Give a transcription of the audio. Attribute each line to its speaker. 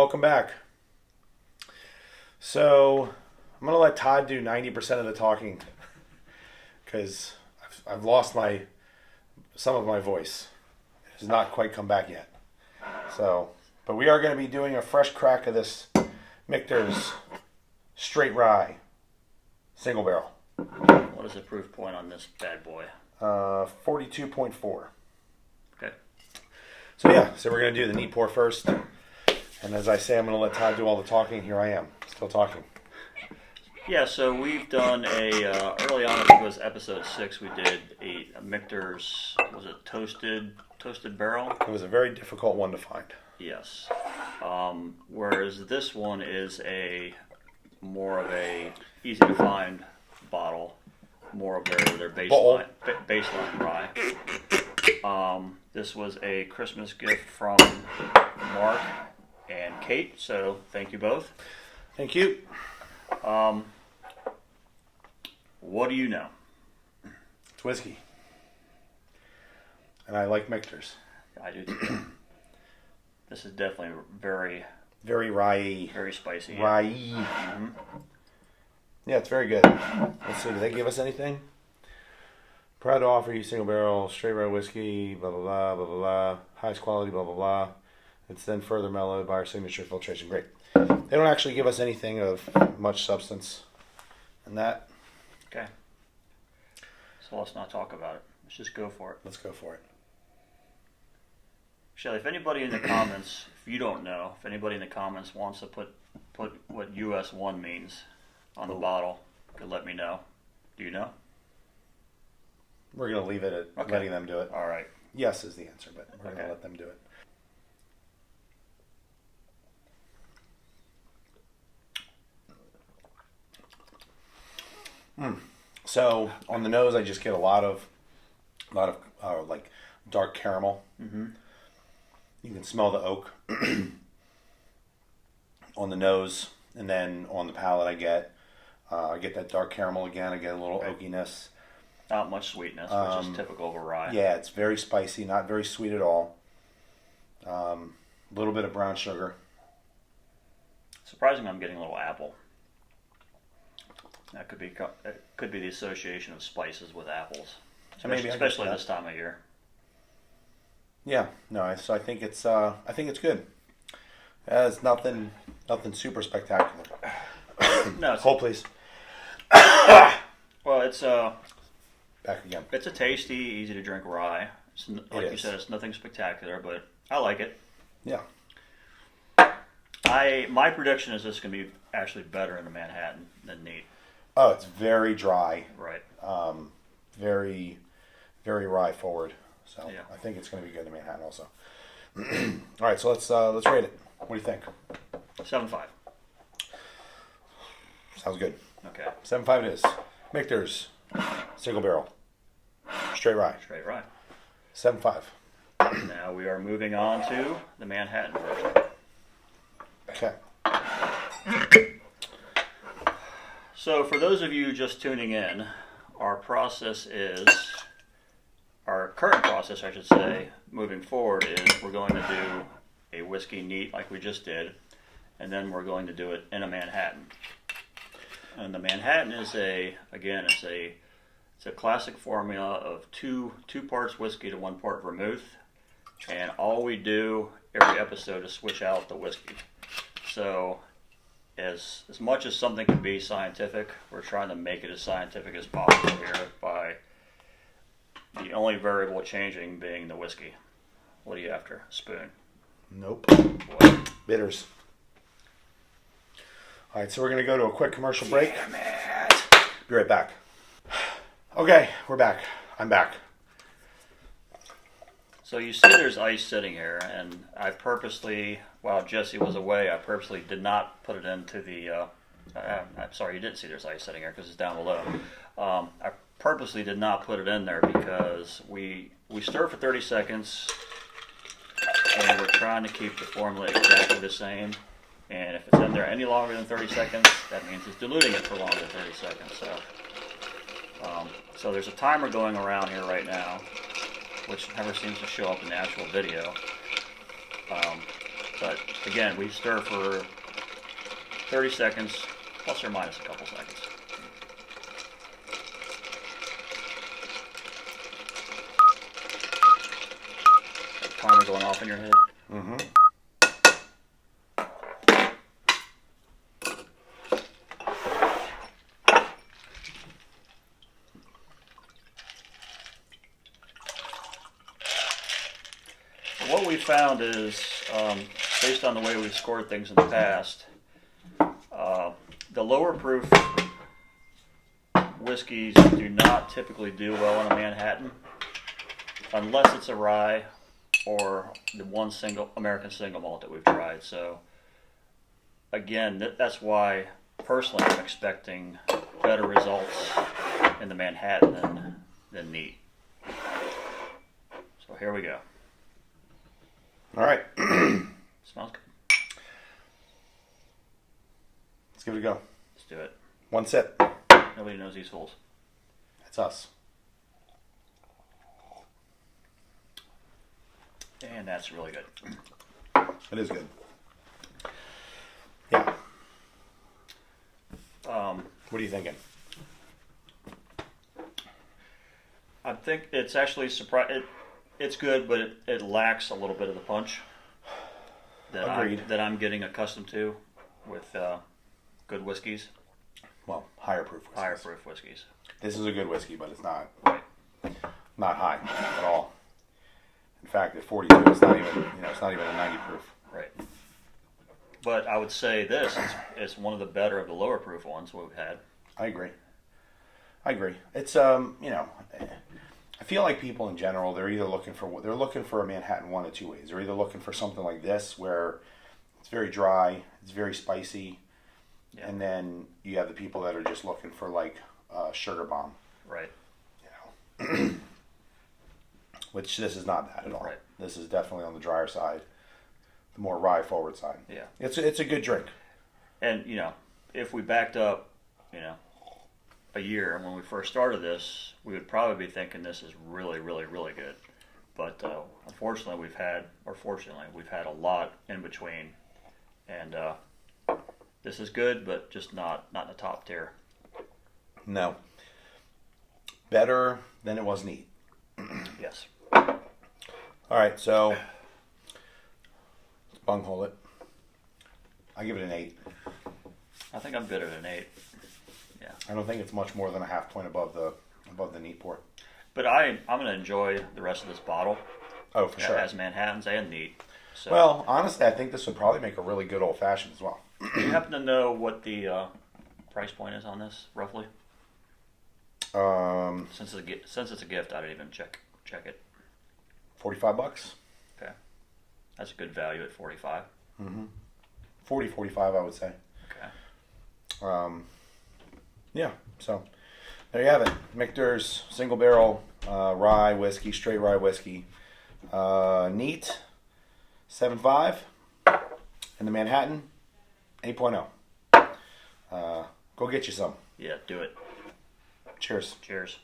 Speaker 1: welcome back. So, I'm going to let Todd do 90% of the talking because I've lost some of my voice. It has not quite come back yet. So, but we are going to be doing a fresh crack of this Michters Straight Rye Single Barrel.
Speaker 2: What is the proof point on this bad boy?
Speaker 1: 42.4.
Speaker 2: Okay.
Speaker 1: So we're going to do the neat pour first. And as I say, I'm going to let Todd do all the talking. Here I am, still talking.
Speaker 2: Yeah, so we've done early on, I think it was episode 6, we did a Michters, was it toasted barrel?
Speaker 1: It was a very difficult one to find.
Speaker 2: Yes. Whereas this one is more of a easy to find bottle, more of their baseline rye. This was a Christmas gift from Mark and Kate, so thank you both.
Speaker 1: Thank you.
Speaker 2: What do you know?
Speaker 1: It's whiskey. And I like Michters.
Speaker 2: I do too. This is definitely very
Speaker 1: rye.
Speaker 2: Very spicy.
Speaker 1: Rye.
Speaker 2: Mm-hmm.
Speaker 1: Yeah, it's very good. Let's see, did they give us anything? Proud to offer you Single Barrel Straight Rye whiskey, blah, blah, blah, blah, blah, blah. Highest quality, blah, blah, blah. It's then further mellowed by our signature filtration. Great. They don't actually give us anything of much substance in that.
Speaker 2: Okay. So let's not talk about it. Let's just go for it.
Speaker 1: Let's go for it.
Speaker 2: Shelly, if anybody in the comments, if you don't know, if anybody in the comments wants to put what US 1 means on the bottle, could let me know. Do you know?
Speaker 1: We're going to leave it at letting them do it.
Speaker 2: All right.
Speaker 1: Yes is the answer, but we're going to let them do it. So on the nose, I just get a lot of like dark caramel.
Speaker 2: Mm-hmm.
Speaker 1: You can smell the oak on the nose, and then on the palate, I get that dark caramel again. I get a little oakiness.
Speaker 2: Not much sweetness, which is typical of a rye.
Speaker 1: Yeah, it's very spicy, not very sweet at all. A little bit of brown sugar.
Speaker 2: Surprisingly, I'm getting a little apple. That could be the association of spices with apples, especially this time of year.
Speaker 1: Yeah, no, so I think it's good. It's nothing super spectacular.
Speaker 2: No,
Speaker 1: hold please.
Speaker 2: Well, it's
Speaker 1: back again.
Speaker 2: It's a tasty, easy to drink rye. Like you said, it's nothing spectacular, but I like it.
Speaker 1: Yeah.
Speaker 2: My prediction is this is going to be actually better in the Manhattan than neat.
Speaker 1: Oh, it's very dry.
Speaker 2: Right.
Speaker 1: Very, very rye forward. So
Speaker 2: yeah.
Speaker 1: I think it's going to be good in Manhattan also. All right, so let's rate it. What do you think?
Speaker 2: 7.5.
Speaker 1: Sounds good.
Speaker 2: Okay.
Speaker 1: 7.5 it is. Michters Single Barrel Straight Rye.
Speaker 2: Straight Rye.
Speaker 1: 7.5.
Speaker 2: Now we are moving on to the Manhattan version.
Speaker 1: Okay.
Speaker 2: So for those of you just tuning in, our current process, I should say, moving forward is we're going to do a whiskey neat like we just did, and then we're going to do it in a Manhattan. And the Manhattan is it's a classic formula of two parts whiskey to 1 part vermouth, and all we do every episode is switch out the whiskey. So as much as something can be scientific, we're trying to make it as scientific as possible here by the only variable changing being the whiskey. What are you after? A spoon?
Speaker 1: Nope.
Speaker 2: What?
Speaker 1: Bitters. All right, so we're going to go to a quick commercial break.
Speaker 2: Damn it.
Speaker 1: Be right back. Okay, we're back. I'm back.
Speaker 2: So you see there's ice sitting here, and I purposely, while Jesse was away, I purposely did not put it into the, I'm sorry, you didn't see there's ice sitting here because it's down below. I purposely did not put it in there because we stir for 30 seconds, and we're trying to keep the formula exactly the same. And if it's in there any longer than 30 seconds, that means it's diluting it for longer than 30 seconds. So there's a timer going around here right now, which never seems to show up in the actual video. But again, we stir for 30 seconds, plus or minus a couple seconds. Timer going off in your head?
Speaker 1: Mm-hmm.
Speaker 2: What we found is, based on the way we've scored things in the past, the lower proof whiskeys do not typically do well in a Manhattan unless it's a rye or the one single American single malt that we've tried. So again, that's why personally I'm expecting better results in the Manhattan than neat. So here we go.
Speaker 1: All right.
Speaker 2: Smells good.
Speaker 1: Let's give it a go.
Speaker 2: Let's do it.
Speaker 1: One sip.
Speaker 2: Nobody knows these fools.
Speaker 1: That's us.
Speaker 2: And that's really good.
Speaker 1: It is good. Yeah. What are you thinking?
Speaker 2: I think it's actually it's good, but it lacks a little bit of the punch that I'm getting accustomed to with good whiskeys.
Speaker 1: Well, higher proof whiskeys.
Speaker 2: Higher proof whiskeys.
Speaker 1: This is a good whiskey, but it's not
Speaker 2: Right.
Speaker 1: not high at all. In fact, at 42, it's not even a 90 proof.
Speaker 2: Right. But I would say this is one of the better of the lower proof ones we've had.
Speaker 1: I agree. It's I feel like people in general, they're looking for a Manhattan one of two ways. They're either looking for something like this where it's very dry, it's very spicy,
Speaker 2: yeah.
Speaker 1: And then you have the people that are just looking for like a sugar bomb.
Speaker 2: Right.
Speaker 1: Which this is not that at all.
Speaker 2: Right.
Speaker 1: This is definitely on the drier side, the more rye forward side.
Speaker 2: Yeah.
Speaker 1: It's a good drink.
Speaker 2: And if we backed up, a year when we first started this, we would probably be thinking this is really, really, really good. But fortunately, we've had a lot in between, and this is good, but just not in the top tier.
Speaker 1: No. Better than it was neat.
Speaker 2: Yes.
Speaker 1: All right, so let's bunghole it. I give it an 8.
Speaker 2: I think I'm good at an 8. Yeah.
Speaker 1: I don't think it's much more than a half point above the neat pour.
Speaker 2: But I'm going to enjoy the rest of this bottle.
Speaker 1: Oh, for sure.
Speaker 2: As Manhattans and neat. So,
Speaker 1: well, honestly, I think this would probably make a really good old fashioned as well.
Speaker 2: Do you happen to know what the price point is on this, roughly? Since it's a gift, I didn't even check it.
Speaker 1: $45.
Speaker 2: Okay, that's a good value at 45.
Speaker 1: Mm-hmm. 40, 45, I would say.
Speaker 2: Okay.
Speaker 1: Yeah. So there you have it. Michters Single Barrel Rye Whiskey, Straight Rye Whiskey, neat 7.5, and the Manhattan 8.0. Go get you some.
Speaker 2: Yeah, do it.
Speaker 1: Cheers.
Speaker 2: Cheers.